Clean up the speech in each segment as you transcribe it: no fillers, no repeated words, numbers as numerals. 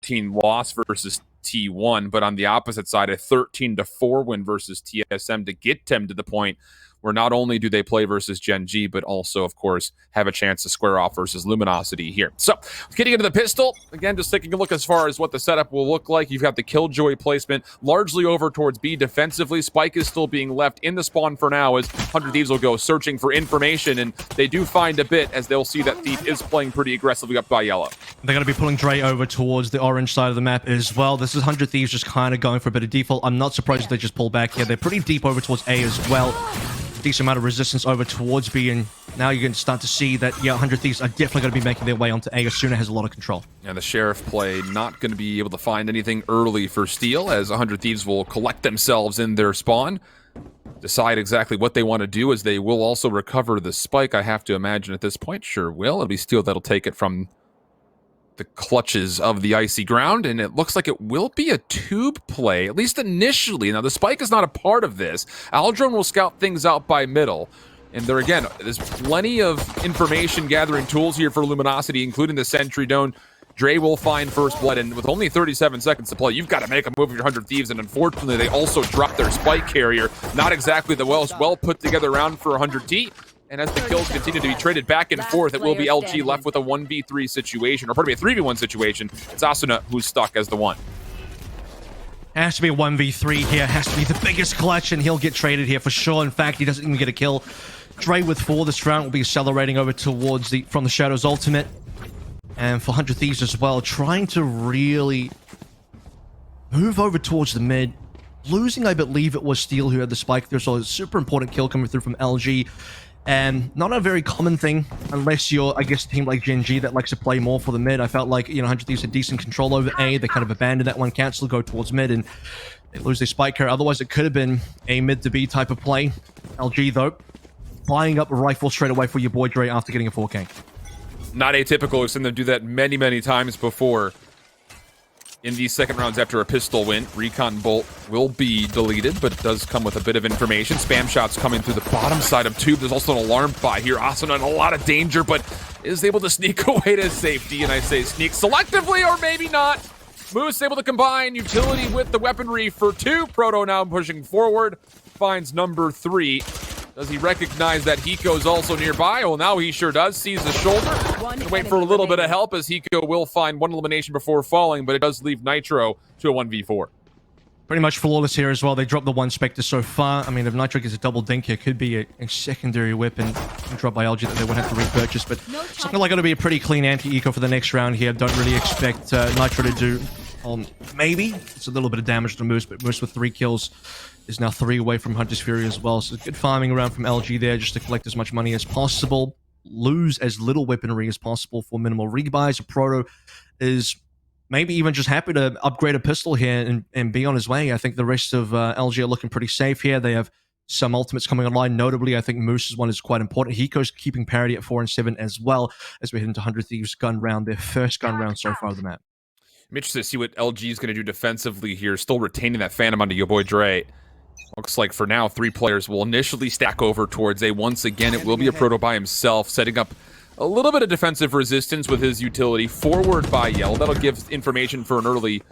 14 loss versus T1, but on the opposite side, a 13-4 win versus TSM to get them to the point where not only do they play versus Gen G, but also, of course, have a chance to square off versus Luminosity here. So, getting into the pistol, again, just taking a look as far as what the setup will look like. You've got the Killjoy placement largely over towards B defensively. Spike is still being left in the spawn for now as 100 Thieves will go searching for information, and they do find a bit as they'll see that Thief is playing pretty aggressively up by yellow. They're going to be pulling Dre over towards the orange side of the map as well. This is 100 Thieves just kind of going for a bit of default. I'm not surprised if they just pull back here. They're pretty deep over towards A as well. Decent amount of resistance over towards B, and now you're going to start to see that, yeah, 100 Thieves are definitely going to be making their way onto A as Suna has a lot of control. And the Sheriff play not going to be able to find anything early for Steel, as 100 Thieves will collect themselves in their spawn, decide exactly what they want to do, as they will also recover the spike, I have to imagine at this point. Sure will. It'll be Steel that'll take it from the clutches of the icy ground, and it looks like it will be a tube play, at least initially. Now, the spike is not a part of this. Aldrone will scout things out by middle, and there again, there's plenty of information gathering tools here for Luminosity, including the Sentry Drone. Dre will find first blood, and with only 37 seconds to play, you've got to make a move with your 100 Thieves, and unfortunately, they also drop their spike carrier. Not exactly the well put together round for 100 T. And as the kills continue to be traded back and forth, it will be LG left with a 1v3 situation, or pardon me, a 3v1 situation. It's Asuna who's stuck as the one. Has to be a 1v3 here. Has to be the biggest clutch, and he'll get traded here for sure. In fact, he doesn't even get a kill. Dre with 4 this round will be accelerating over towards from the Shadow's ultimate. And for 100 Thieves as well, trying to really move over towards the mid. Losing, I believe it was Steel who had the spike. There's a super important kill coming through from LG. And not a very common thing, unless you're, I guess, a team like Gen G that likes to play more for the mid. I felt like, 100 Thieves had decent control over A. They kind of abandoned that one, cancel, go towards mid, and they lose their spike carrier. Otherwise, it could have been a mid to B type of play. LG, though, buying up a rifle straight away for your boy Dre after getting a 4K. Not atypical. We've seen them do that many, many times before. In these second rounds after a pistol win, Recon Bolt will be deleted, but it does come with a bit of information. Spam shots coming through the bottom side of Tube. There's also an alarm by here. Asuna in a lot of danger, but is able to sneak away to safety, and I say sneak selectively, or maybe not. Moose able to combine utility with the weaponry for 2. Proto now pushing forward, finds number 3. Does he recognize that Hiko's also nearby? Well, now he sure does. Sees the shoulder. And wait for a little bit of help, as Hiko will find one elimination before falling, but it does leave Nitro to a 1v4. Pretty much flawless here as well. They dropped the 1 Spectre so far. I mean, if Nitro gets a double dink here, could be a secondary weapon dropped by LG that they would have to repurchase. But something like it'll be a pretty clean anti-eco for the next round here. Don't really expect Nitro to do... maybe. It's a little bit of damage to Moose, but Moose with 3 kills is now 3 away from Hunter's Fury as well. So good farming around from LG there just to collect as much money as possible. Lose as little weaponry as possible for minimal rebuys. Proto is maybe even just happy to upgrade a pistol here and be on his way. I think the rest of LG are looking pretty safe here. They have some ultimates coming online. Notably, I think Moose's one is quite important. Hiko's keeping parity at 4 and 7 as well as we head into 100 Thieves gun round, their first gun round so far of the map. I'm interested to see what LG is going to do defensively here, still retaining that Phantom onto your boy Dre. Looks like for now, 3 players will initially stack over towards A. Once again, it will be a Proto by himself, setting up a little bit of defensive resistance with his utility forward by Yell. That'll give information for an early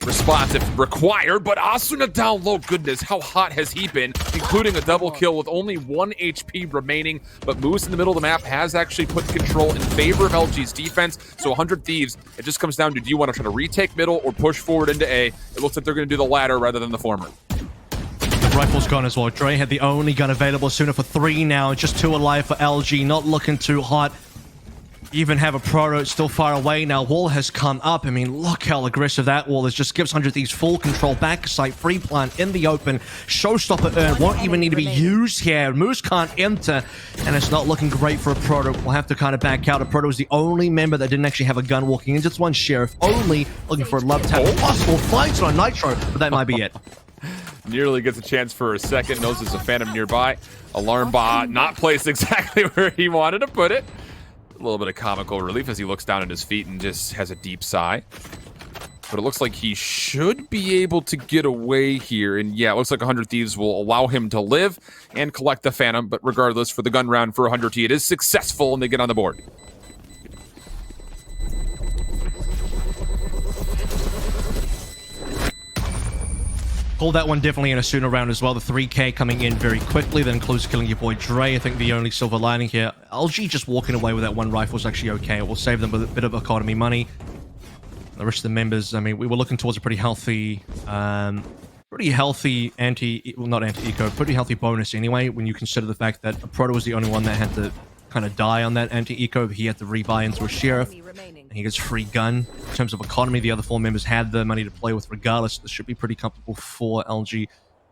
response if required, but Asuna down low. Goodness, how hot has he been, including a double kill with only 1 HP remaining. But Moose in the middle of the map has actually put control in favor of LG's defense. So 100 Thieves, it just comes down to, do you want to try to retake middle or push forward into A? It looks like they're going to do the latter rather than the former. Rifle's gone as well. Dre had the only gun available. Sooner for 3 now. Just 2 alive for LG. Not looking too hot. Even have a Proto still far away now. Wall has come up. I mean, look how aggressive that wall is. Just gives 100 Thieves full control. Back site, free plant in the open. Showstopper urn won't even need to be used here. Moose can't enter, and it's not looking great for a Proto. We'll have to kind of back out. A Proto is the only member that didn't actually have a gun walking in. Just 1 Sheriff. Only looking for a love tap. Possible finds it on Nitro, but that might be it. Nearly gets a chance for a second. Knows there's a Phantom nearby. Alarm bot not placed exactly where he wanted to put it. A little bit of comical relief as he looks down at his feet and just has a deep sigh. But it looks like he should be able to get away here. And yeah, it looks like 100 Thieves will allow him to live and collect the Phantom. But regardless, for the gun round for 100 T, it is successful and they get on the board. Called that one definitely in a sooner round as well. The 3K coming in very quickly, then close killing your boy Dre. I think the only silver lining here, LG just walking away with that one rifle is actually okay. It will save them a bit of economy money. The rest of the members, I mean, we were looking towards a pretty healthy pretty healthy pretty healthy bonus anyway, when you consider the fact that Proto was the only one that had to kind of die on that anti-eco. He had to rebuy into a sheriff, and he gets free gun. In terms of economy, the other 4 members had the money to play with regardless. This should be pretty comfortable for LG,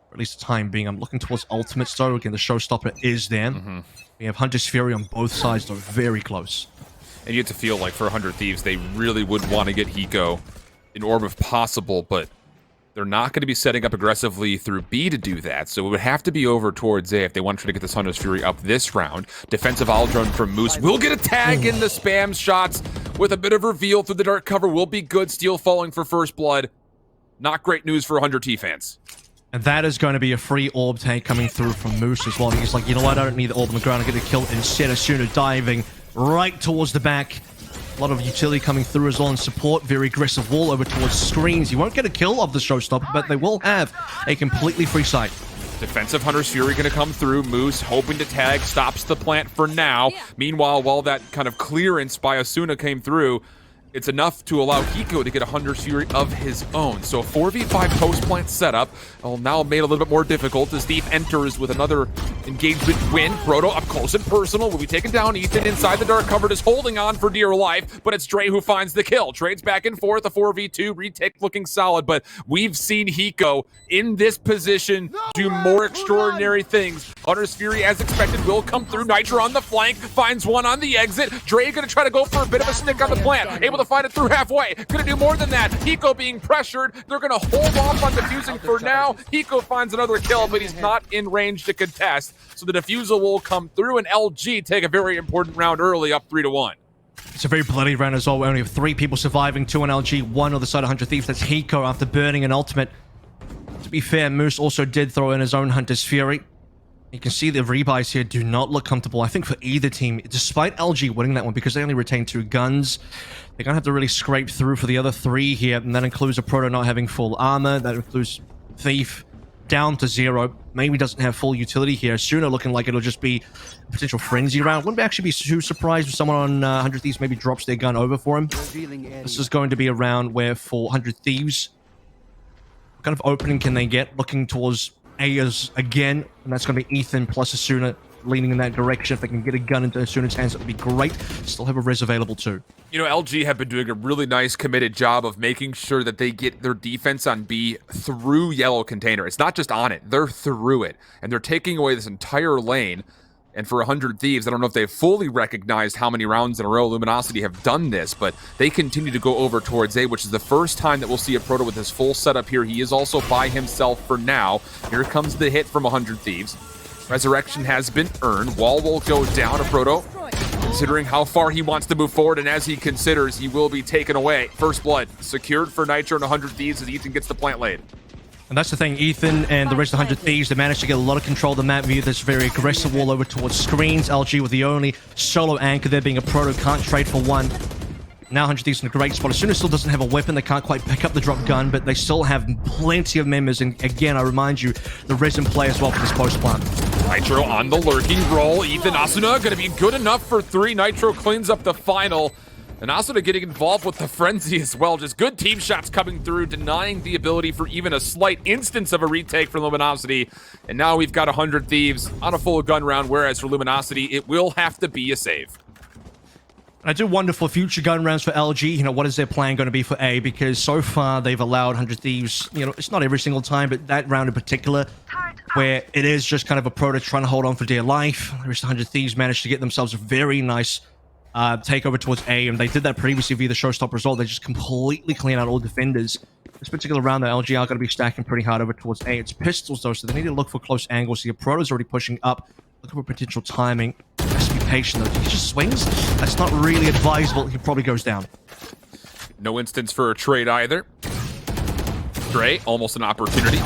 for at least the time being. I'm looking towards ultimates though. Again, the showstopper is there. We have Hunter's Fury on both sides though, very close. And you have to feel like for 100 Thieves, they really would want to get Hiko in orb if possible, but they're not going to be setting up aggressively through B to do that, so it would have to be over towards A if they want to try to get this Hunter's Fury up this round. Defensive Owl Drone from Moose will get a tag in the spam shots with a bit of reveal through the dark cover. Will be good. Steel falling for first blood. Not great news for 100T fans. And that is going to be a free orb tank coming through from Moose as well. He's like, you know what, I don't need the orb on the ground. I'm going to kill instead of Suna diving right towards the back. A lot of utility coming through as well in support. Very aggressive wall over towards screens. You won't get a kill of the showstopper, but they will have a completely free site. Defensive Hunter's Fury going to come through. Moose hoping to tag, stops the plant for now. Meanwhile, while that kind of clearance by Asuna came through, it's enough to allow Hiko to get a Hunter's Fury of his own. So a 4v5 post-plant setup, now made a little bit more difficult as Thief enters with another engagement win. Proto up close and personal will be taken down. Ethan inside the dark cover is holding on for dear life, but it's Dre who finds the kill. Trades back and forth, a 4v2, retake looking solid, but we've seen Hiko in this position do more extraordinary things. Hunter's Fury, as expected, will come through. Nitro on the flank, finds one on the exit. Dre gonna try to go for a bit of a stick on the plant, able to find it through halfway. Gonna do more than that. Hiko being pressured. They're gonna hold off on defusing for now. Hiko finds another kill, but he's not in range to contest. So the defusal will come through, and LG take a very important round early, up 3-1. It's a very bloody round as well. We only have 3 people surviving, 2 on LG, 1 on the side of 100 Thieves. That's Hiko after burning an ultimate. To be fair, Moose also did throw in his own Hunter's Fury. You can see the rebuys here do not look comfortable, I think, for either team. Despite LG winning that one, because they only retain 2 guns, they're going to have to really scrape through for the other 3 here, and that includes a Proto not having full armor. That includes Thief down to 0. Maybe doesn't have full utility here. Sooner looking like it'll just be a potential frenzy round. Wouldn't actually be too surprised if someone on 100 Thieves maybe drops their gun over for him. This is going to be a round where for 100 Thieves, what kind of opening can they get? Looking towards Ayers again, and that's going to be Ethan plus Asuna leaning in that direction. If they can get a gun into Asuna's hands, that would be great. Still have a res available too. You know, LG have been doing a really nice committed job of making sure that they get their defense on B through yellow container. It's not just on it, they're through it. And they're taking away this entire lane. And for 100 Thieves, I don't know if they've fully recognized how many rounds in a row Luminosity have done this, but they continue to go over towards A, which is the first time that we'll see a Proto with his full setup here. He is also by himself for now. Here comes the hit from 100 Thieves. Resurrection has been earned. Wall will go down to Proto, considering how far he wants to move forward, and as he considers, he will be taken away. First blood secured for Nitro and 100 Thieves as Ethan gets the plant laid. And that's the thing, Ethan and the rest of the 100 Thieves, they managed to get a lot of control of the map via this very aggressive wall over towards screens. LG with the only solo anchor there being a Proto, can't trade for one. Now 100 Thieves in a great spot. Asuna still doesn't have a weapon, they can't quite pick up the drop gun, but they still have plenty of members, and again, I remind you, the res in play as well for this post plant. Nitro on the lurking roll. Ethan Asuna gonna be good enough for 3. Nitro cleans up the final. And Asuna getting involved with the frenzy as well. Just good team shots coming through, denying the ability for even a slight instance of a retake for Luminosity. And now we've got 100 Thieves on a full gun round, whereas for Luminosity, it will have to be a save. I do wonder for future gun rounds for LG, you know, what is their plan going to be for A? Because so far they've allowed 100 Thieves, you know, it's not every single time, but that round in particular, where it is just kind of a Proto trying to hold on for dear life. The rest of 100 Thieves managed to get themselves a very nice takeover towards A, and they did that previously via the showstopper result. They just completely clean out all defenders. This particular round, the LG are going to be stacking pretty hard over towards A. It's pistols though, so they need to look for close angles. The Proto's already pushing up, looking for potential timing. Has to be patient though. He just swings. That's not really advisable. He probably goes down. No instance for a trade either. Dre, almost an opportunity.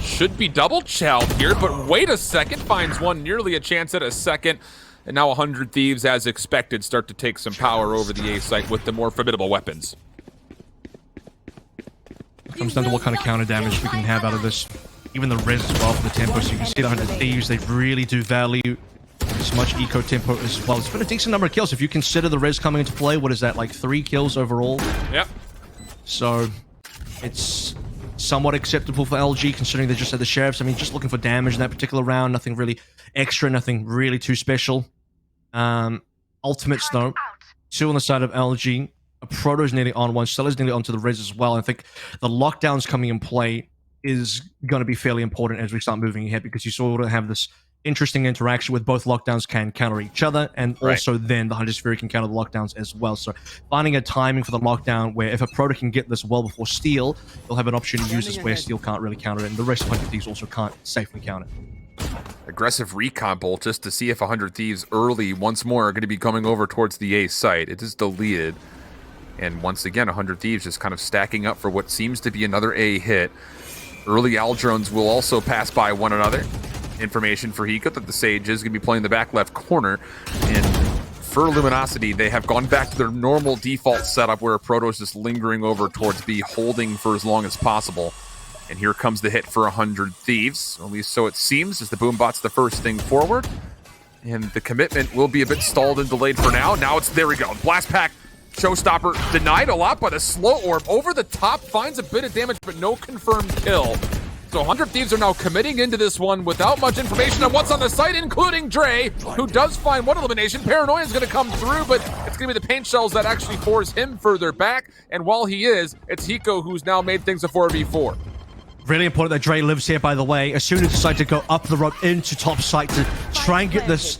Should be double chowed here, but wait a second. Finds one, nearly a chance at a second. And now 100 Thieves, as expected, start to take some power over the A site with the more formidable weapons. comes down to what kind of counter damage we can have out of this. Even the res as well for the tempo. So you can see the 100 Thieves, they really do value as much eco tempo as well. It's been a decent number of kills. If you consider the res coming into play, what is that, like 3 kills overall? Yep. So it's somewhat acceptable for LG considering they just had the sheriffs. I mean, just looking for damage in that particular round. Nothing really extra, nothing really too special. Ultimates though, 2 on the side of LG. A Proto's nearly on one, Stella's nearly onto the res as well. I think the lockdowns coming in play is going to be fairly important as we start moving ahead, because you sort of have this interesting interaction with both lockdowns can counter each other, and also then the 100 Sphere can counter the lockdowns as well. So finding a timing for the lockdown where if a Proto can get this well before Steel, they'll have an option to use this where Steel can't really counter it, and the rest of 100 Thieves also can't safely counter it. Aggressive recon bolt just to see if 100 Thieves early once more are going to be coming over towards the A site. It is deleted. And once again, 100 Thieves just kind of stacking up for what seems to be another A hit. Early Aldrones will also pass by one another. Information for Hiko that the Sage is going to be playing the back left corner. And for Luminosity, they have gone back to their normal default setup where a Proto is just lingering over towards B, holding for as long as possible. And here comes the hit for 100 Thieves, or at least so it seems, as the Boombot's the first thing forward. And the commitment will be a bit stalled and delayed for now. Now it's, there we go, Blast Pack. Showstopper denied a lot by the slow orb. Over the top, finds a bit of damage, but no confirmed kill. So 100 Thieves are now committing into this one without much information on what's on the site, including Dre, who does find one elimination. Paranoia is going to come through, but it's going to be the paint shells that actually force him further back. And while he is, it's Hiko who's now made things a 4v4. Really important that Dre lives here, by the way. As soon as he decides to go up the rope into top site to try and get this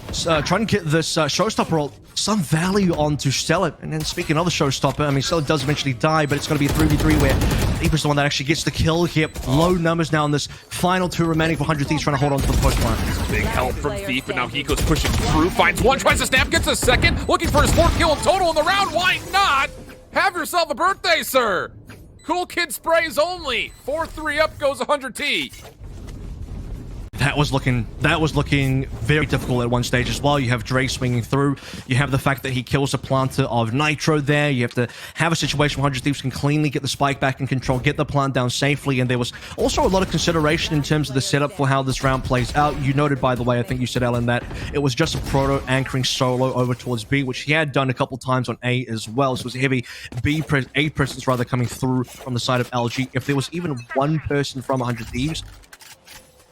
showstopper ult some value onto Stella. And then speaking of the showstopper, I mean, Stella does eventually die, but it's going to be a 3v3 where Deeper's the one that actually gets the kill here. Low numbers now in this final 2 remaining for 100 Thieves trying to hold on to the push line. Big help from Thief, but now Hiko's pushing through, finds one, tries to snap, gets a second, looking for his 4th kill in total in the round. Why not? Have yourself a birthday, sir. Cool kid sprays only. 4-3 up goes 100T. That was looking very difficult at one stage as well. You have Dre swinging through. You have the fact that he kills a planter of Nitro there. You have to have a situation where 100 Thieves can cleanly get the spike back in control, get the plant down safely, and there was also a lot of consideration in terms of the setup for how this round plays out. You noted, by the way, I think you said, Ellen, that it was just a Proto anchoring solo over towards B, which he had done a couple times on A as well. So it was a heavy A presence rather coming through from the side of LG. If there was even one person from 100 Thieves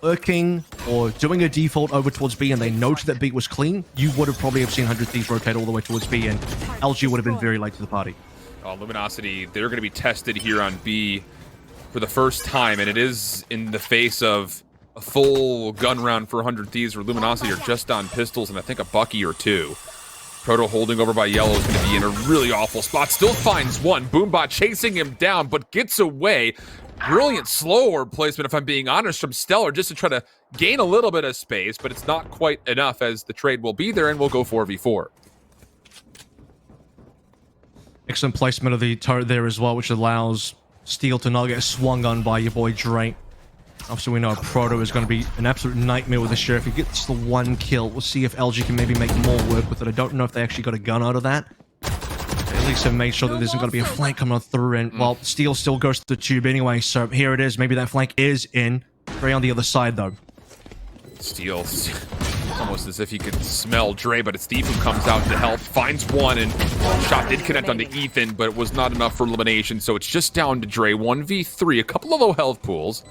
lurking or doing a default over towards B and they noted that B was clean, you would have probably have seen 100 Thieves rotate all the way towards B, and LG would have been very late to the party. Luminosity, they're going to be tested here on B for the first time, and it is in the face of a full gun round for 100 Thieves where Luminosity are just on pistols and I think a Bucky or 2. Proto holding over by Yellow is going to be in a really awful spot. Still finds one. Boombot chasing him down, but gets away. Brilliant slow orb placement, if I'm being honest, from Stellar, just to try to gain a little bit of space, but it's not quite enough as the trade will be there, and we'll go 4v4. Excellent placement of the turret there as well, which allows Steel to not get swung on by your boy Drake. Obviously, we know Proto is going to be an absolute nightmare with the Sheriff. If he gets the 1 kill, we'll see if LG can maybe make more work with it. I don't know if they actually got a gun out of that. At least have made sure that there's going to be a flank coming through, and well, Steel still goes to the tube anyway, so here it is. Maybe that flank is in. Dre on the other side, though. Steel, almost as if he could smell Dre, but it's Steve who comes out to help, finds one, and shot did connect onto Ethan, but it was not enough for elimination, so it's just down to Dre. 1v3, a couple of low health pools.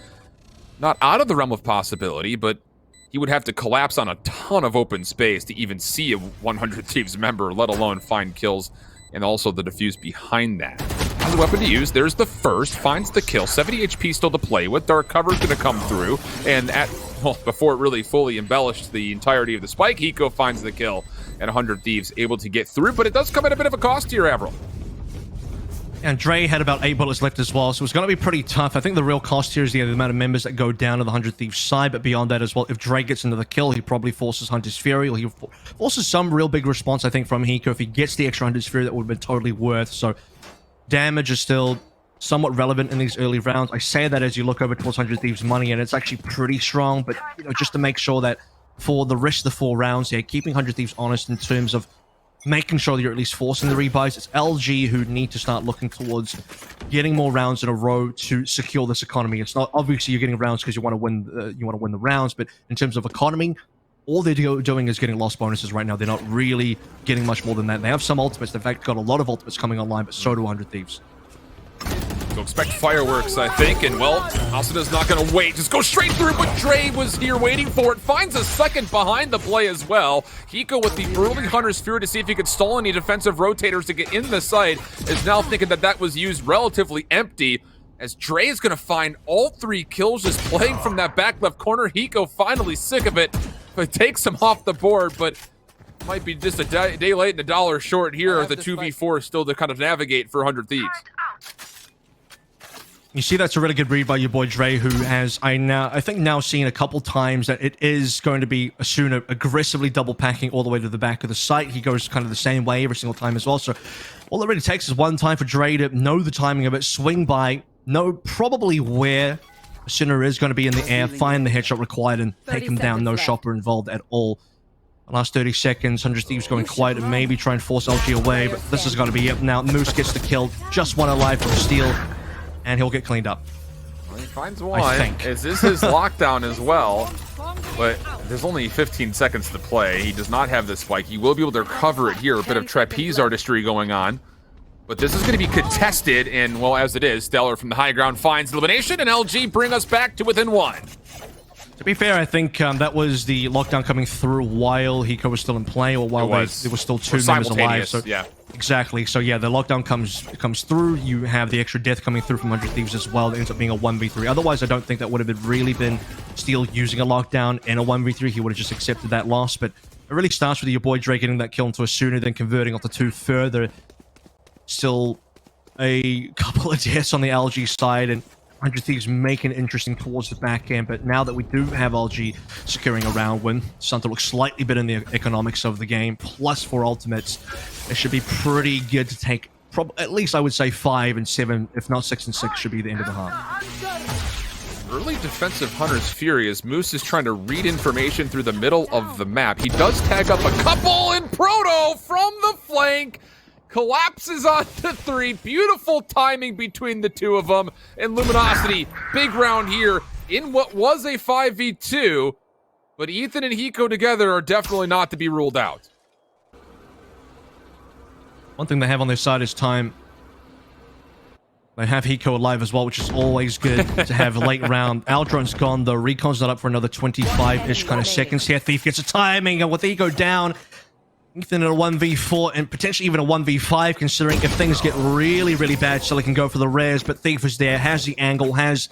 Not out of the realm of possibility, but he would have to collapse on a ton of open space to even see a 100 Thieves member, let alone find kills, and also the defuse behind that. The weapon to use, there's the first, finds the kill, 70 HP still to play with, Dark Cover's gonna come through, and before it really fully embellished the entirety of the spike, Hiko finds the kill, and 100 Thieves able to get through, but it does come at a bit of a cost here, Avril. And Dre had about 8 bullets left as well, so it's going to be pretty tough. I think the real cost here is the amount of members that go down to the 100 Thieves side, but beyond that as well, if Dre gets into the kill, he probably forces Hunter's Fury, or he forces some real big response, I think, from Hiko. If he gets the extra Hunter's Fury, that would have been totally worth. So damage is still somewhat relevant in these early rounds. I say that as you look over towards 100 Thieves money, and it's actually pretty strong, but you know, just to make sure that for the rest of the 4 rounds here, keeping 100 Thieves honest in terms of making sure that you're at least forcing the rebuys. It's LG who need to start looking towards getting more rounds in a row to secure this economy. It's not obviously you're getting rounds because you want to win. You want to win the rounds, but in terms of economy, all they're doing is getting lost bonuses right now. They're not really getting much more than that. They have some ultimates. They've in fact got a lot of ultimates coming online, but so do 100 Thieves. So expect fireworks, I think, and well, Asuda's not going to wait. Just go straight through, but Dre was here waiting for it. Finds a second behind the play as well. Hiko with the early Hunter's Fury to see if he could stall any defensive rotators to get in the site is now thinking that that was used relatively empty, as Dre is going to find all 3 kills just playing from that back left corner. Hiko finally sick of it, but takes him off the board, but might be just a day late and a dollar short here. The 2v4 still to kind of navigate for 100 Thieves. You see, that's a really good read by your boy Dre, who has, I think now seen a couple times that it is going to be soon aggressively double packing all the way to the back of the site. He goes kind of the same way every single time as well. So all it really takes is one time for Dre to know the timing of it, swing by, know probably where Sinner is going to be in the air, find the headshot required, and take him down. No shopper involved at all. The last 30 seconds, 100 Thieves going quiet and maybe try and force LG away, but this is going to be it now. Moose gets the kill, just one alive from Steel, and he'll get cleaned up. Well, he finds one. I think. Is this his lockdown as well? But there's only 15 seconds to play. He does not have the spike. He will be able to recover it here. A bit of trapeze artistry going on. But this is going to be contested, and, well, as it is, Stellar from the high ground finds elimination, and LG bring us back to within 1. To be fair, I think that was the lockdown coming through while Hiko was still in play, or while there was still 2 members alive. So, yeah. Exactly. So yeah, the lockdown comes through. You have the extra death coming through from 100 Thieves as well. It ends up being a 1v3. Otherwise, I don't think that would have really been Steel using a lockdown in a 1v3. He would have just accepted that loss. But it really starts with your boy Drake getting that kill into a sooner, then converting off the 2 further. Still a couple of deaths on the LG side, and 100 Thieves making it interesting towards the back end. But now that we do have LG securing a round win, something looks slightly better in the economics of the game, plus 4 ultimates, it should be pretty good to take, at least I would say 5 and 7, if not 6 and 6 should be the end of the half. Early defensive Hunter's Fury as Moose is trying to read information through the middle of the map. He does tag up a couple, and Proto from the flank collapses onto 3. Beautiful timing between the 2 of them. And Luminosity, big round here in what was a 5v2. But Ethan and Hiko together are definitely not to be ruled out. One thing they have on their side is time. They have Hiko alive as well, which is always good to have a late round. Aldron's gone, though. Recon's not up for another 25-ish kind of seconds here. Thief gets a timing, and with Hiko down, Ethan in a 1v4 and potentially even a 1v5, considering if things get really, really bad, so they can go for the rares. But Thief is there, has the angle, has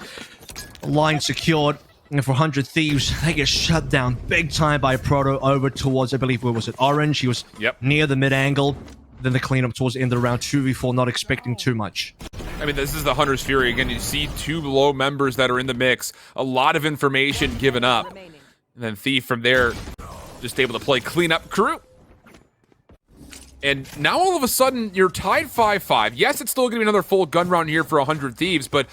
a line secured. And for 100 Thieves, they get shut down big time by Proto over towards, I believe, where was it? Orange. He was near the mid-angle. Then the cleanup towards the end of the round, 2v4, not expecting too much. I mean, this is the Hunter's Fury. Again, you see 2 low members that are in the mix. A lot of information given up. And then Thief from there, just able to play cleanup crew. And now all of a sudden, you're tied 5-5. Yes, it's still going to be another full gun round here for 100 Thieves, but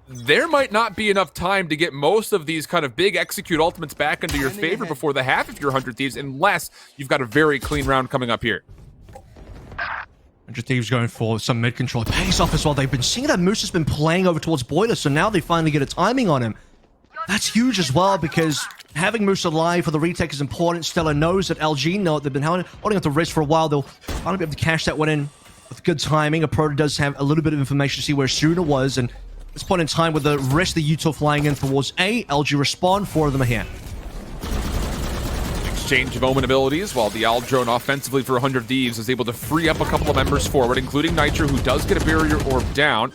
there might not be enough time to get most of these kind of big execute ultimates back into your favor before the half if you're 100 Thieves, unless you've got a very clean round coming up here. 100 Thieves going for some mid-control. It pays off as well. They've been seeing that Moose has been playing over towards Boiler, so now they finally get a timing on him. That's huge as well, because having Moose alive for the retake is important. Stella knows that LG know it. They've been holding up the wrist for a while. They'll finally be able to cash that one in with good timing. A Proto does have a little bit of information to see where Suna was, and at this point in time, with the rest of the Util flying in towards A, LG respond. 4 of them are here. Exchange of omen abilities, while the Aldrone offensively for 100 Thieves is able to free up a couple of members forward, including Nitro, who does get a barrier orb down.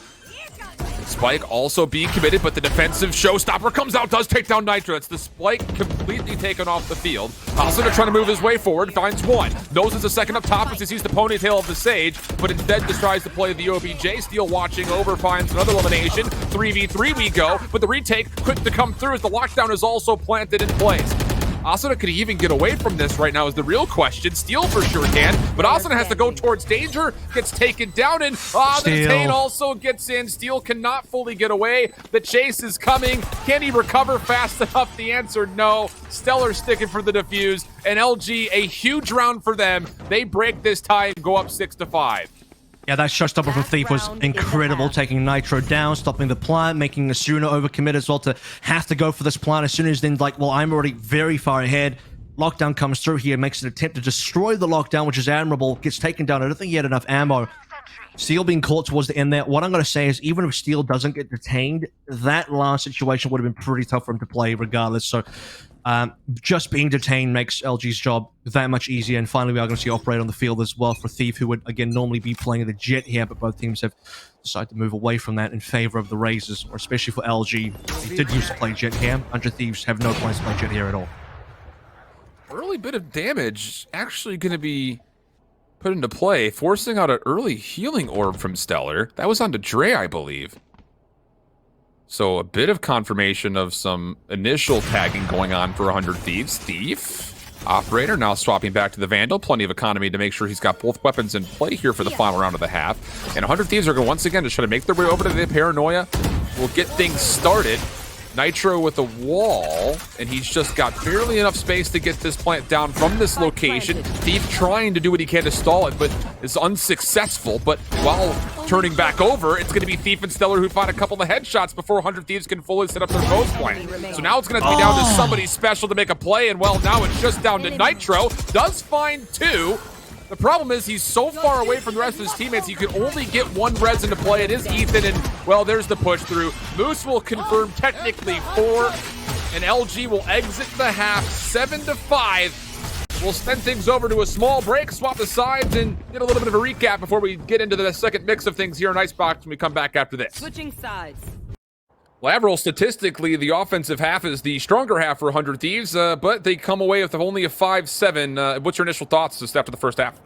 Spike also being committed, but the defensive showstopper comes out, does take down Nitro. It's the Spike completely taken off the field. Hasuna trying to move his way forward, finds one. Knows it's a second up top as he sees the ponytail of the Sage, but instead just tries to play the OBJ. Steel watching over, finds another elimination. 3v3 we go, but the retake quick to come through as the lockdown is also planted in place. Asuna could even get away from this right now is the real question. Steel for sure can, but Asuna has to go towards danger, gets taken down, and the detain also gets in. Steel cannot fully get away. The chase is coming. Can he recover fast enough? The answer, no. Stellar sticking for the defuse, and LG, a huge round for them. They break this tie and go up 6-5. Yeah, that showstopper from Thief was incredible, taking Nitro down, stopping the plant, making Asuna overcommit as well to have to go for this plant. As soon as then, like, well, I'm already very far ahead. Lockdown comes through here, makes an attempt to destroy the lockdown, which is admirable, gets taken down. I don't think he had enough ammo. Steel being caught towards the end there. What I'm going to say is, even if Steel doesn't get detained, that last situation would have been pretty tough for him to play regardless. So, just being detained makes LG's job that much easier. And finally, we are going to see operate on the field as well for Thief, who would, again, normally be playing the Jet here, but both teams have decided to move away from that in favor of the Razors, or especially for LG. They did used to play Jet here. 100 Thieves have no plans to play Jet here at all. Early bit of damage actually going to be put into play, forcing out an early healing orb from Stellar. That was onto Dre, I believe. So a bit of confirmation of some initial tagging going on for 100 Thieves. Thief, Operator, now swapping back to the Vandal. Plenty of economy to make sure he's got both weapons in play here for the final round of the half. And 100 Thieves are going to once again just try to make their way over to the Paranoia. We'll get things started. Nitro with a wall, and he's just got barely enough space to get this plant down from this location. Thief trying to do what he can to stall it, but is unsuccessful. But while turning back over, it's going to be Thief and Stellar who find a couple of headshots before 100 Thieves can fully set up their ghost plant. So now it's going to be down to somebody special to make a play, and well, now it's just down to Nitro. Does find two. The problem is he's so far away from the rest of his teammates, he can only get one res into play. It is Ethan, and, well, there's the push through. Moose will confirm technically 4, and LG will exit the half 7-5. We'll send things over to a small break, swap the sides, and get a little bit of a recap before we get into the second mix of things here in Icebox when we come back after this. Switching sides. Lateral, statistically, the offensive half is the stronger half for 100 Thieves, but they come away with only a 5-7. What's your initial thoughts just after the first half?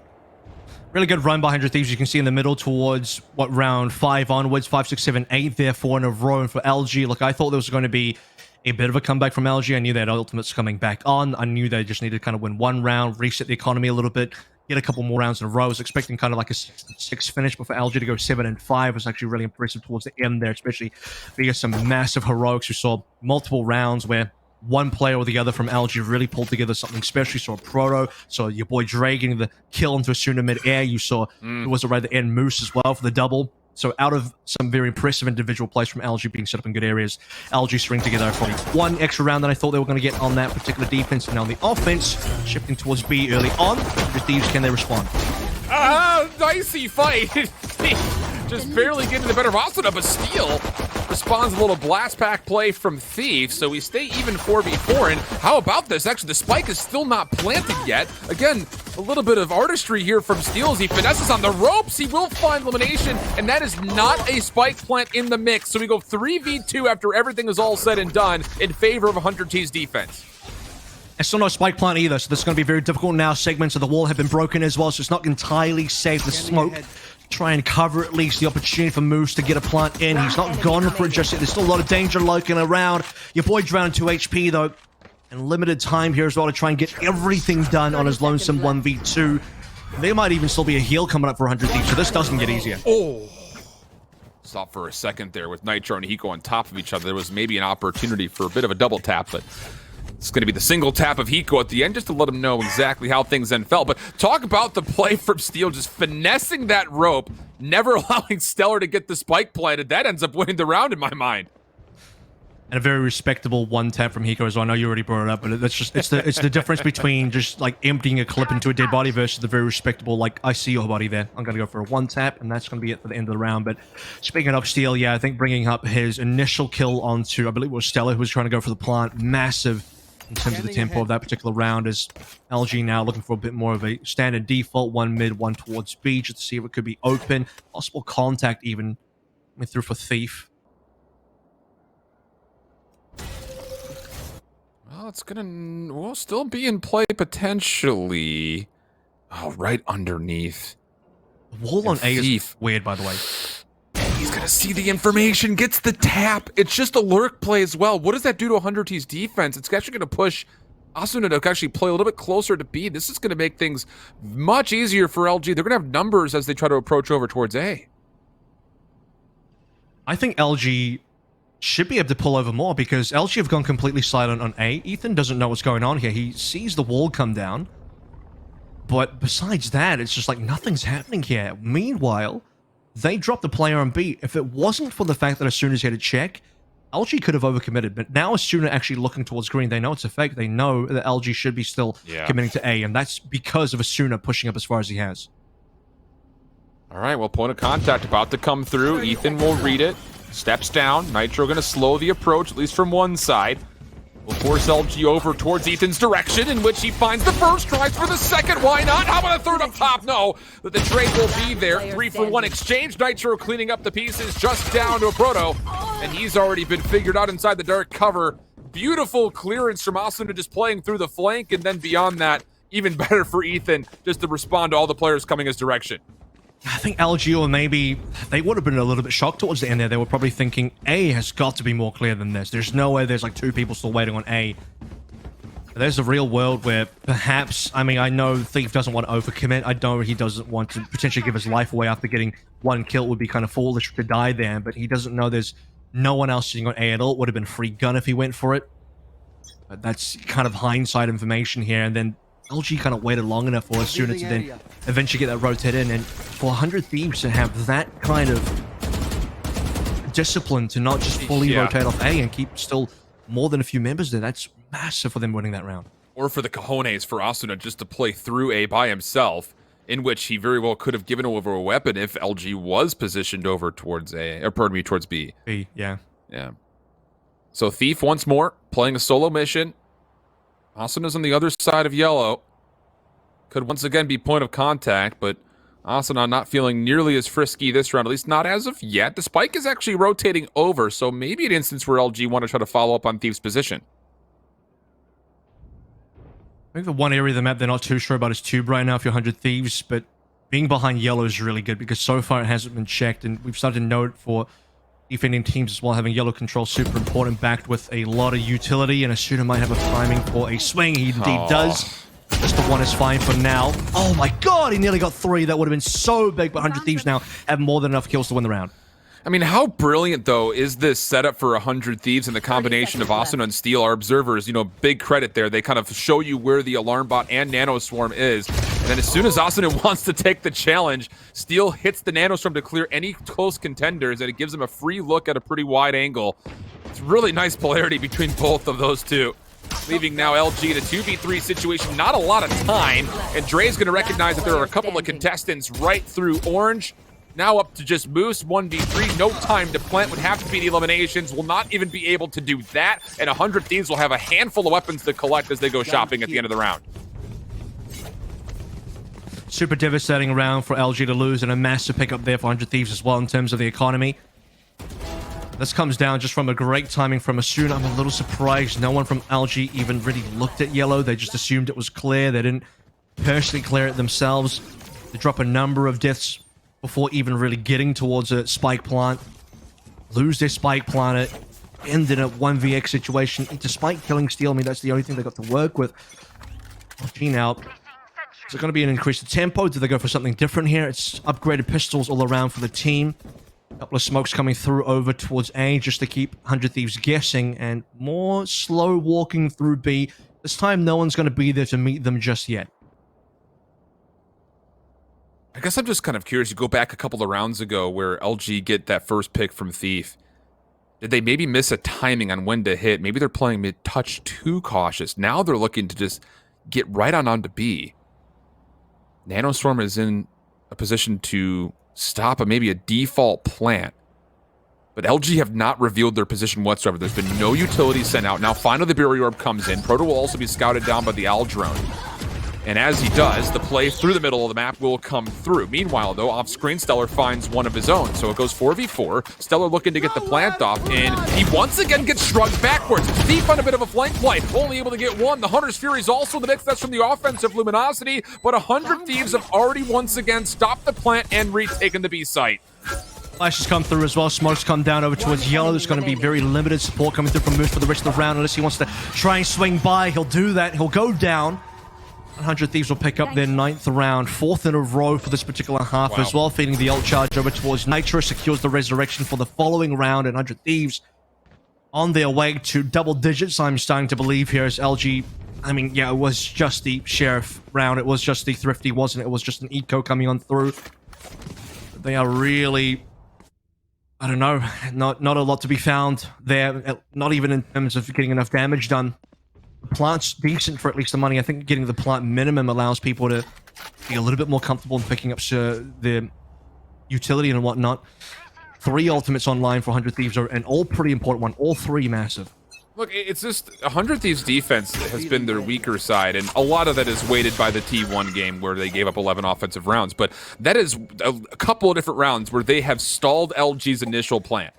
Really good run by 100 Thieves. You can see in the middle towards, what, round 5 onwards, 5, 6, 7, 8 there, 4 in a row. And for LG, look, I thought there was going to be a bit of a comeback from LG. I knew that Ultimate's coming back on. I knew they just needed to kind of win one round, reset the economy a little bit, get a couple more rounds in a row. I was expecting kind of like a 6 finish, but for LG to go 7-5 was actually really impressive towards the end there, especially via some massive heroics. We saw multiple rounds where one player or the other from LG really pulled together something special. You saw Proto, so your boy Dre getting the kill into Asuna mid-air. You saw it was right at the end Moose as well for the double. So out of some very impressive individual plays from LG being set up in good areas, LG string together probably one extra round than I thought they were going to get on that particular defense. And now the offense shifting towards B early on. The Thieves, can they respond? Dicey fight. Just barely getting the better of Asuna, but Steel responds a little blast pack play from Thief, so we stay even 4v4. And how about this? Actually, the spike is still not planted yet. Again, a little bit of artistry here from Steel as he finesses on the ropes. He will find elimination, and that is not a spike plant in the mix. So we go 3v2 after everything is all said and done in favor of 100 T's defense. There's still no spike plant either, so this is going to be very difficult now. Segments of the wall have been broken as well, so it's not entirely safe. The smoke, try and cover at least the opportunity for Moose to get a plant in. He's not gone for it just yet. There's still a lot of danger lurking around. Your boy drowned 2 HP though, and limited time here as well to try and get everything done on his lonesome 1v2. There might even still be a heal coming up for 100 Thieves, so this doesn't get easier. Oh. Stop for a second there with Nitro and Hiko on top of each other. There was maybe an opportunity for a bit of a double tap, but it's going to be the single tap of Hiko at the end just to let him know exactly how things then felt. But talk about the play from Steel, just finessing that rope, never allowing Stellar to get the spike planted. That ends up winning the round in my mind. And a very respectable one tap from Hiko as well. I know you already brought it up, but that's just it's the difference between just like emptying a clip into a dead body versus the very respectable, like, I see your body there. I'm going to go for a one tap, and that's going to be it for the end of the round. But speaking of Steel, yeah, I think bringing up his initial kill onto, I believe it was Stellar, who was trying to go for the plant, massive in terms of the tempo of that particular round, is LG now looking for a bit more of a standard default, one mid, one towards B, just to see if it could be open. Possible contact even coming through for Thief. Well, it's gonna, we'll still be in play potentially. Oh, right underneath. The wall on A is weird, by the way. He's gonna see the information, gets the tap. It's just a lurk play as well. What does that do to 100 T's defense? It's actually gonna push Asuna to actually play a little bit closer to B. This is going to make things much easier for LG. They're going to have numbers as they try to approach over towards A. I think LG should be able to pull over more because LG have gone completely silent on A. Ethan doesn't know what's going on here. He sees the wall come down. But besides that, it's just like nothing's happening here. Meanwhile, they dropped the player on B. If it wasn't for the fact that Asuna's here to check, LG could have overcommitted. But now Asuna actually looking towards green. They know it's a fake. They know that LG should be still committing to A. And that's because of Asuna pushing up as far as he has. All right, well, point of contact about to come through. Ethan will read it. Steps down. Nitro going to slow the approach, at least from one side. Will force LG over towards Ethan's direction, in which he finds the first, tries for the second. Why not? How about a third up top? No, but the trade will be there. 3-for-1 exchange. Nitro cleaning up the pieces, just down to a Proto, and he's already been figured out inside the dark cover. Beautiful clearance from Asuna just playing through the flank, and then beyond that, even better for Ethan just to respond to all the players coming his direction. I think LG, or maybe they would have been a little bit shocked towards the end there. They were probably thinking A has got to be more clear than this. There's no way there's like two people still waiting on A. But there's a real world where perhaps, I mean, I know Thief doesn't want to overcommit. I know he doesn't want to potentially give his life away after getting one kill. It would be kind of foolish to die there, but he doesn't know there's no one else sitting on A at all. It would have been free gun if he went for it. But that's kind of hindsight information here, and then LG kind of waited long enough for Asuna to then eventually get that rotate in, and for 100 Thieves to have that kind of discipline to not just fully rotate off A and keep still more than a few members there, that's massive for them winning that round. Or for the cojones for Asuna just to play through A by himself, in which he very well could have given over a weapon if LG was positioned over towards A, or pardon me, towards B. B, yeah. Yeah. So Thief once more, playing a solo mission. Asuna's on the other side of yellow. Could once again be point of contact, but Asuna not feeling nearly as frisky this round, at least not as of yet. The spike is actually rotating over, so maybe an instance where LG want to try to follow up on Thief's position. I think the one area of the map they're not too sure about is Tube right now if you're 100 Thieves, but being behind yellow is really good because so far it hasn't been checked, and we've started to note for defending teams as well, having yellow control super important, backed with a lot of utility, and Asuna might have a timing for a swing. He indeed does. Just the one is fine for now. Oh my god, he nearly got 3. That would have been so big, but 100 Thieves now have more than enough kills to win the round. I mean, how brilliant, though, is this setup for 100 Thieves and the combination of Asuna and Steel? Our observers, big credit there. They kind of show you where the Alarm Bot and Nano Swarm is. And then as soon as Asuna wants to take the challenge, Steel hits the Nano Swarm to clear any close contenders, and it gives him a free look at a pretty wide angle. It's really nice polarity between both of those two. Leaving now LG in a 2v3 situation, not a lot of time. And Dre's going to recognize that there are a couple of contestants right through orange. Now up to just Moose, 1v3, no time to plant, would have to be the eliminations, will not even be able to do that, and 100 Thieves will have a handful of weapons to collect as they go shopping at the end of the round. Super devastating round for LG to lose, and a massive pickup there for 100 Thieves as well in terms of the economy. This comes down just from a great timing from Asuna. I'm a little surprised no one from LG even really looked at yellow. They just assumed it was clear. They didn't personally clear it themselves. They drop a number of deaths before even really getting towards a spike plant. Lose their spike plant, end in a 1vx situation. Despite killing Steel, I mean, that's the only thing they got to work with. LG now, is it going to be an increased tempo? Do they go for something different here? It's upgraded pistols all around for the team. A couple of smokes coming through over towards A just to keep 100 Thieves guessing, and more slow walking through B. This time, no one's going to be there to meet them just yet. I guess I'm just kind of curious. You go back a couple of rounds ago where LG get that first pick from Thief. Did they maybe miss a timing on when to hit? Maybe they're playing mid-touch too cautious. Now they're looking to just get right onto B. Nanostorm is in a position to stop maybe a default plant. But LG have not revealed their position whatsoever. There's been no utility sent out. Now finally the Barrier Orb comes in. Proto will also be scouted down by the Owl Drone. And as he does, the play through the middle of the map will come through. Meanwhile, though, off-screen, Stellar finds one of his own. So it goes 4v4. Stellar looking to get the plant off, and he once again gets shrugged backwards. Thief on a bit of a flank play, only able to get one. The Hunter's Fury is also the mix. That's from the offensive Luminosity, but 100 Thieves have already once again stopped the plant and retaken the B site. Flashes come through as well. Smokes come down over towards yellow. There's going to be very limited support coming through from Moose for the rest of the round. Unless he wants to try and swing by, he'll do that. He'll go down. 100 Thieves will pick up their 9th round. 4th in a row for this particular half as well. Feeding the ult charge over towards Nitro. Secures the resurrection for the following round. And 100 Thieves on their way to double digits, I'm starting to believe here, as LG... I mean, yeah, it was just the Sheriff round. It was just the Thrifty, wasn't it? It was just an eco coming on through. They are really... I don't know, not a lot to be found there, not even in terms of getting enough damage done. The plant's decent for at least the money. I think getting the plant minimum allows people to be a little bit more comfortable in picking up the utility and whatnot. 3 ultimates online for 100 Thieves are an all pretty important one, all 3 massive. Look, it's just 100 Thieves' defense has been their weaker side, and a lot of that is weighted by the T1 game where they gave up 11 offensive rounds. But that is a couple of different rounds where they have stalled LG's initial plan.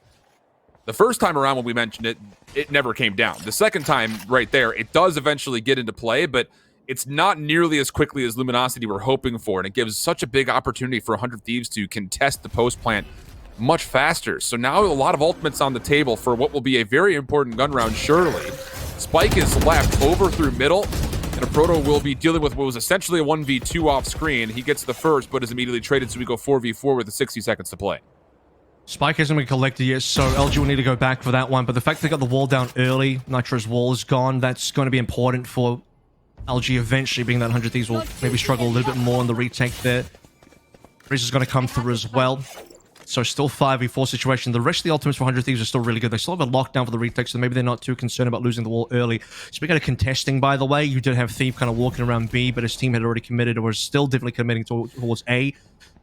The first time around when we mentioned it, it never came down. The second time right there, it does eventually get into play, but it's not nearly as quickly as Luminosity were hoping for, and it gives such a big opportunity for 100 Thieves to contest the post plant much faster. So now a lot of ultimates on the table for what will be a very important gun round, surely. Spike is left over through middle, and a Proto will be dealing with what was essentially a 1v2 off screen. He gets the first, but is immediately traded, so we go 4v4 with the 60 seconds to play. Spike hasn't been collected yet, so LG will need to go back for that one. But the fact they got the wall down early, Nitro's wall is gone, that's going to be important for LG eventually, being that 100 Thieves will maybe struggle a little bit more in the retake there. Breeze is going to come through as well. So still 5v4 situation. The rest of the ultimates for 100 Thieves are still really good. They still have a lockdown for the retake, so maybe they're not too concerned about losing the wall early. Speaking of contesting, by the way, you did have Thief kind of walking around B, but his team had already committed or was still definitely committing towards A.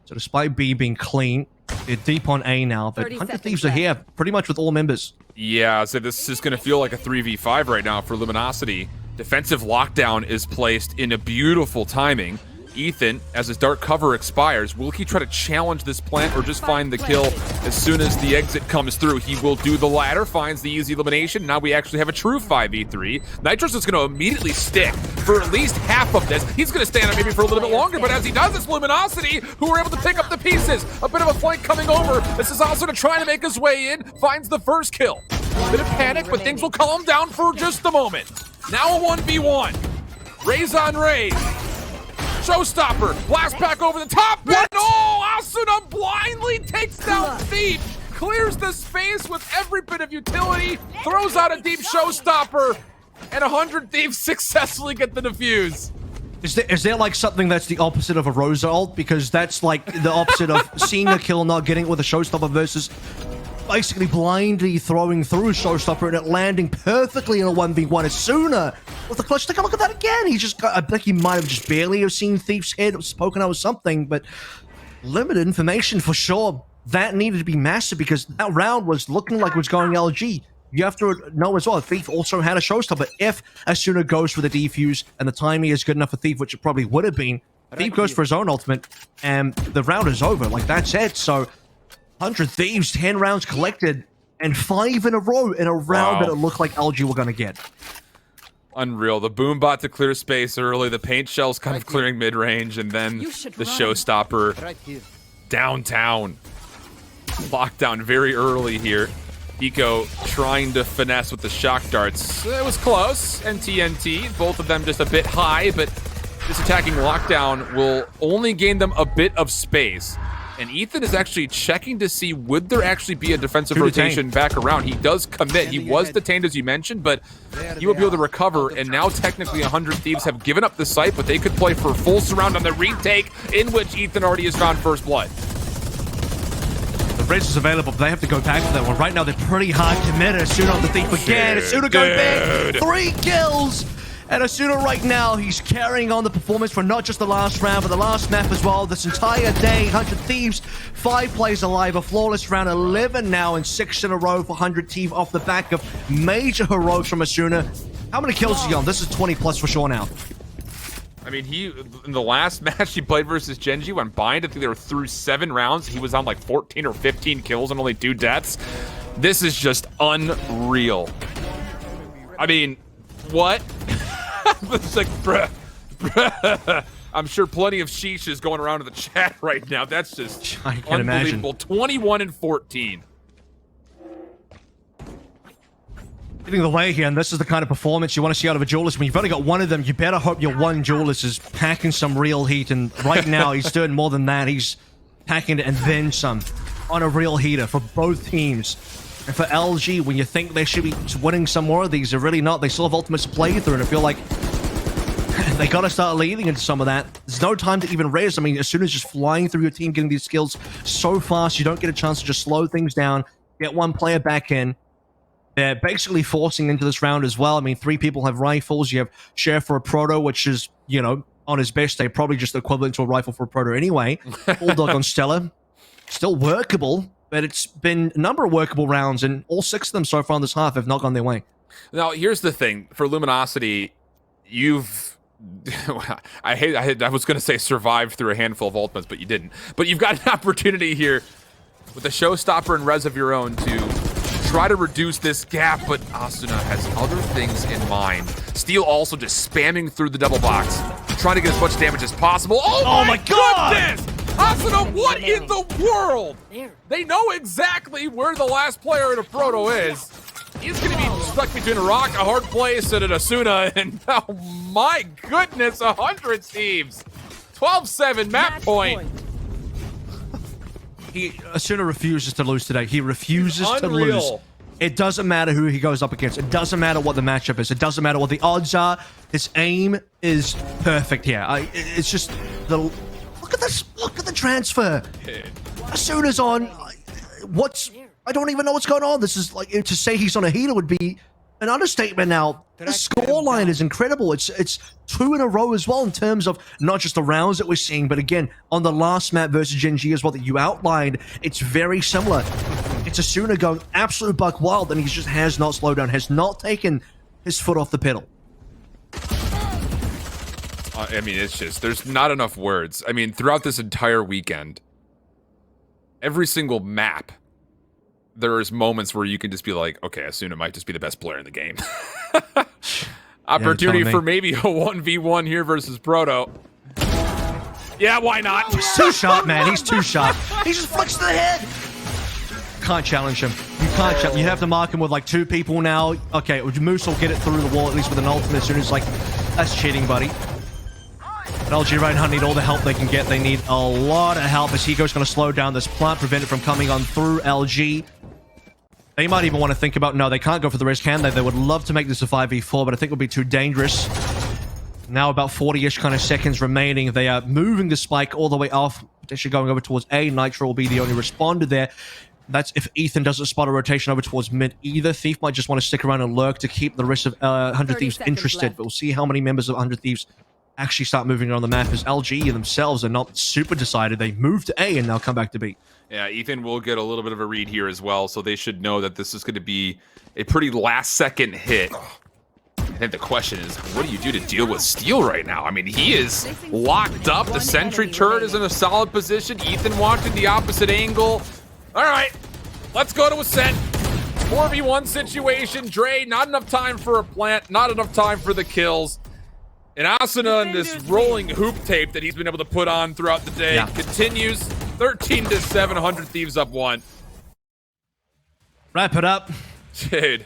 So despite B being clean, they're deep on A now, but 100 Thieves are here pretty much with all members. Yeah, so this is going to feel like a 3v5 right now for Luminosity. Defensive lockdown is placed in a beautiful timing. Ethan, as his dark cover expires, will he try to challenge this plant or just find the kill as soon as the exit comes through? He will do the latter, finds the easy elimination. Now we actually have a true 5v3. Nitros is going to immediately stick for at least half of this. He's going to stand up maybe for a little bit longer, but as he does, it's Luminosity who are able to pick up the pieces. A bit of a flank coming over. This is also to try to make his way in, finds the first kill. Bit of panic, but things will calm down for just a moment. Now a 1v1. Raise on raise. Showstopper, blast back over the top, and oh, Asuna blindly takes down Thief, clears the space with every bit of utility, throws out a deep Showstopper, and 100 Thieves successfully get the defuse. Is there like something that's the opposite of a Rosa ult? Because that's like the opposite of seeing a kill, not getting it with a Showstopper versus basically blindly throwing through Showstopper and it landing perfectly in a 1v1. Asuna with the clutch. Take a look at that again. He just got, I think he might have just barely have seen Thief's head, spoken out with something, but limited information for sure. That needed to be massive because that round was looking like it was going LG. You have to know as well, Thief also had a Showstopper. If Asuna goes for the defuse and the timing is good enough for Thief, which it probably would have been, Thief goes for his own ultimate and the round is over. Like, that's it. So 100 Thieves, 10 rounds collected, and 5 in a row in a round that it looked like LG were going to get. Unreal. The boom bot to clear space early, the paint shells kind of clearing mid-range, and then the Showstopper downtown. Lockdown very early here. Eco trying to finesse with the shock darts. It was close, and TNT, both of them just a bit high, but this attacking lockdown will only gain them a bit of space. And Ethan is actually checking to see would there actually be a defensive rotation back around. He does commit. He was detained, as you mentioned, but he will be able to recover. And now technically 100 Thieves have given up the site, but they could play for full surround on the retake, in which Ethan already has found first blood. The bridge is available, but they have to go back for that one. Right now, they're pretty hard committed. Asuna on the Thief again. Asuna going back. 3 kills. And Asuna right now, he's carrying on the performance for not just the last round, but the last map as well. This entire day, 100 Thieves, 5 plays alive, a flawless round, 11 now, and 6 in a row for 100 Thieves off the back of major heroics from Asuna. How many kills is he on? This is 20 plus for sure now. I mean, in the last match he played versus Genji, when Bind, I think they were through 7 rounds, he was on like 14 or 15 kills and only 2 deaths. This is just unreal. I mean, what? It's like, bruh. I'm sure plenty of sheesh going around in the chat right now. That's just I can unbelievable. imagine. 21 and 14. Getting the way here, and this is the kind of performance you want to see out of a duelist. When you've only got one of them, you better hope your one duelist is packing some real heat, and right now he's doing more than that. He's packing it and then some on a real heater for both teams. And for LG, when you think they should be winning some more of these, they're really not. They still have ultimates to play through, and I feel like they gotta start leading into some of that. There's no time to even res. I mean, as soon as just flying through your team, getting these skills so fast, you don't get a chance to just slow things down, get one player back in. They're basically forcing into this round as well. I mean, 3 people have rifles. You have Sheriff for a Proto, which is, you know, on his best day, probably just equivalent to a rifle for a Proto anyway. Bulldog on Stella. Still workable, but it's been a number of workable rounds, and all 6 of them so far in this half have not gone their way. Now, here's the thing. For Luminosity, you've... I was going to say survived through a handful of ultimates, but you didn't. But you've got an opportunity here with a showstopper and res of your own to try to reduce this gap, but Asuna has other things in mind. Steel also just spamming through the double box, trying to get as much damage as possible. Oh my goodness! Asuna, what in the world? They know exactly where the last player in a Proto is. He's going to be stuck between a rock, a hard place, and an Asuna, and oh my goodness, 100 teams. 12-7, map point. Asuna refuses to lose today. He refuses to lose. It doesn't matter who he goes up against. It doesn't matter what the matchup is. It doesn't matter what the odds are. His aim is perfect here. It's just the... Look at this. Look at the transfer. Asuna's on... I don't even know what's going on. This is like... To say he's on a heater would be an understatement now. The scoreline is incredible. It's 2 in a row as well in terms of not just the rounds that we're seeing, but again, on the last map versus Gen G as well that you outlined, it's very similar. It's Asuna going absolute buck wild, and he just has not slowed down, has not taken his foot off the pedal. I mean, it's just, there's not enough words. I mean, throughout this entire weekend, every single map, there's moments where you can just be like, okay, Asuna might just be the best player in the game. Opportunity for maybe a 1v1 here versus Proto. Yeah, why not? He's too sharp, man. He's too sharp. He just flicks to the head. Can't challenge him. You can't challenge. You have to mark him with like 2 people now. Okay, Moose will get it through the wall at least with an ultimate as soon as like, that's cheating, buddy. But LG right now need all the help they can get. They need a lot of help as Hiko's going to slow down this plant, prevent it from coming on through LG. They might even want to think about... No, they can't go for the risk, can they? They would love to make this a 5v4, but I think it would be too dangerous. Now about 40-ish kind of seconds remaining. They are moving the spike all the way off, potentially going over towards A. Nitro will be the only responder there. That's if Ethan doesn't spot a rotation over towards mid either. Thief might just want to stick around and lurk to keep the rest of 100 Thieves interested. But we'll see how many members of 100 Thieves actually start moving around the map, as LG themselves are not super decided. They moved to A and now come back to B. Yeah, Ethan will get a little bit of a read here as well, so they should know that this is going to be a pretty last-second hit. I think the question is, what do you do to deal with Steel right now? I mean, he is locked up. The sentry turret is in a solid position. Ethan watching the opposite angle. All right, let's go to Ascent. 4v1 situation. Dre, not enough time for a plant, not enough time for the kills. And Asuna and this rolling hoop tape that he's been able to put on throughout the day continues. 13-7, 100 Thieves up 1. Wrap it up. Dude.